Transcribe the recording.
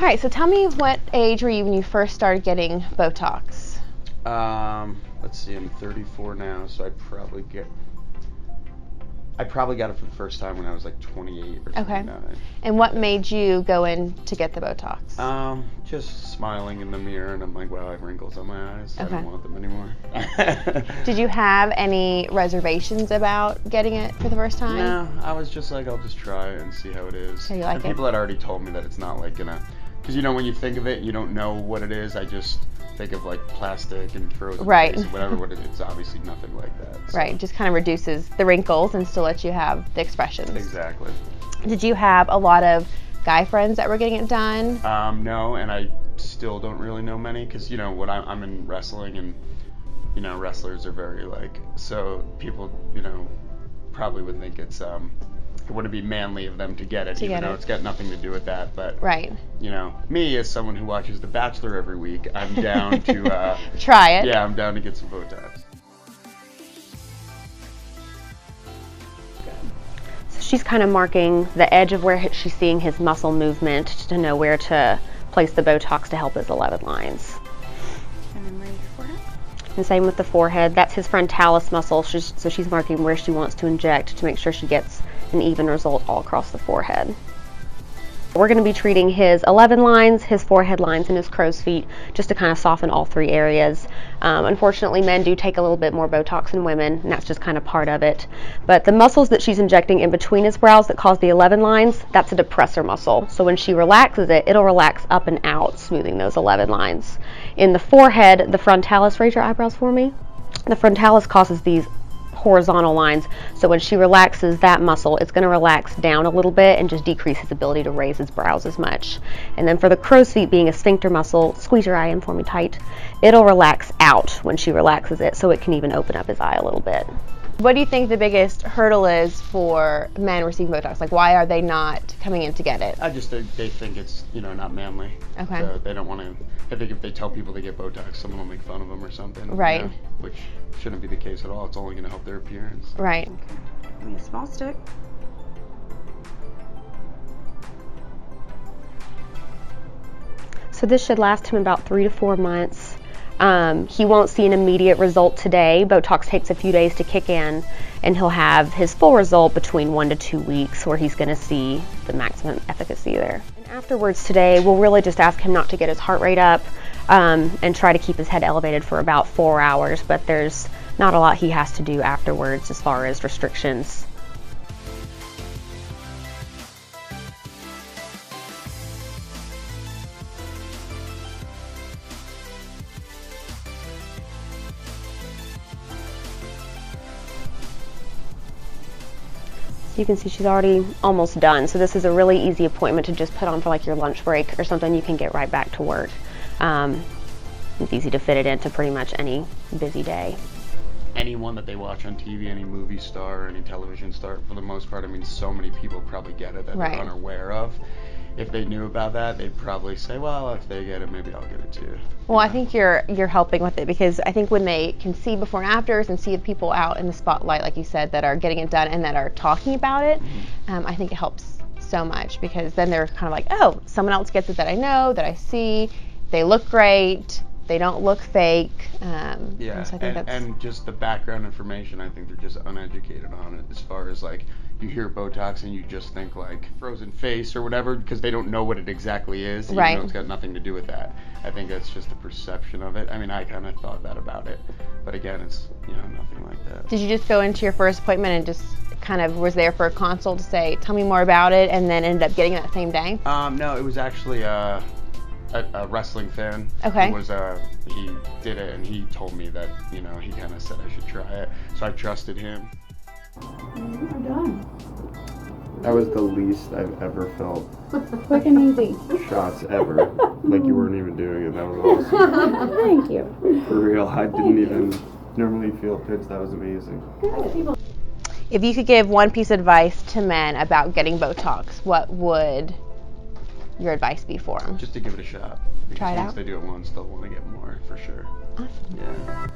All right, so tell me, what age were you when you first started getting Botox? Let's see, I'm 34 now, so I probably got it for the first time when I was like 28 or 29. Okay. And what made you go in to get the Botox? Just smiling in the mirror, and I'm like, wow, I have wrinkles on my eyes. Okay. I don't want them anymore. Did you have any reservations about getting it for the first time? No, I was just like, I'll just try it and see how it is. So you like and it? People had already told me that it's not like gonna, because when you think of it, you don't know what it is. I just think of like plastic and frozen right. face, whatever what it is. It's obviously nothing like that. So. Right, just kind of reduces the wrinkles and still lets you have the expressions. Exactly. Did you have a lot of guy friends that were getting it done? No, and I still don't really know many, because I'm in wrestling, and wrestlers are very so people probably would think it wouldn't be manly of them to get it, even though it's got nothing to do with that. But right. Me as someone who watches The Bachelor every week, I'm down to try it. Yeah, I'm down to get some Botox. So she's kind of marking the edge of where she's seeing his muscle movement to know where to place the Botox to help his 11 lines. And then raise your forehead. And same with the forehead. That's his frontalis muscle. So she's marking where she wants to inject to make sure she gets an even result all across the forehead. We're going to be treating his 11 lines, his forehead lines, and his crow's feet, just to kind of soften all three areas. Unfortunately, men do take a little bit more Botox than women, and that's just kind of part of it. But the muscles that she's injecting in between his brows that cause the 11 lines, that's a depressor muscle. So when she relaxes it, it'll relax up and out, smoothing those 11 lines. In the forehead, the frontalis, raise your eyebrows for me. The frontalis causes these horizontal lines, so when she relaxes that muscle, it's going to relax down a little bit and just decrease his ability to raise his brows as much. And then for the crow's feet, being a sphincter muscle, squeeze your eye in for me tight, it'll relax out when she relaxes it, so it can even open up his eye a little bit. What do you think the biggest hurdle is for men receiving Botox? Like, why are they not coming in to get it? They think it's not manly. Okay. So they don't want to. I think if they tell people they get Botox, someone will make fun of them or something. Right. Which shouldn't be the case at all. It's only going to help their appearance. Right. Okay. Give me a small stick. So this should last him about 3 to 4 months. He won't see an immediate result today. Botox takes a few days to kick in, and he'll have his full result between 1 to 2 weeks, where he's going to see the maximum efficacy there. And afterwards today, we'll really just ask him not to get his heart rate up and try to keep his head elevated for about 4 hours, but there's not a lot he has to do afterwards as far as restrictions. You can see she's already almost done. So this is a really easy appointment to just put on for like your lunch break or something. You can get right back to work. It's easy to fit it into pretty much any busy day. Anyone that they watch on TV, any movie star, any television star, for the most part, I mean, so many people probably get it that right. they're unaware of. If they knew about that, they'd probably say, well, if they get it, maybe I'll get it too. Well, I think you're helping with it, because I think when they can see before and afters and see the people out in the spotlight, like you said, that are getting it done and that are talking about it, I think it helps so much, because then they're kind of like, oh, someone else gets it that I know, that I see, they look great, they don't look fake. Yeah, so I think and just the background information, I think they're just uneducated on it, as far as like, you hear Botox and you just think like frozen face or whatever, because they don't know what it exactly is, even right. though it's got nothing to do with that. I think that's just a perception of it. I mean, I kind of thought that about it, but again, it's nothing like that. Did you just go into your first appointment and just kind of was there for a consult to say, tell me more about it, and then ended up getting it that same day? No, it was actually a wrestling fan. Okay. He did it, and he told me that he kind of said I should try it, so I trusted him. And we're done. That was the least I've ever felt. Quick and easy. Shots ever. Like you weren't even doing it. That was awesome. Thank you. For real, I didn't even normally feel pits. That was amazing. If you could give one piece of advice to men about getting Botox, what would your advice be for them? Just to give it a shot. Because Try it once out. they do it once, they'll want to get more, for sure. Awesome. Yeah.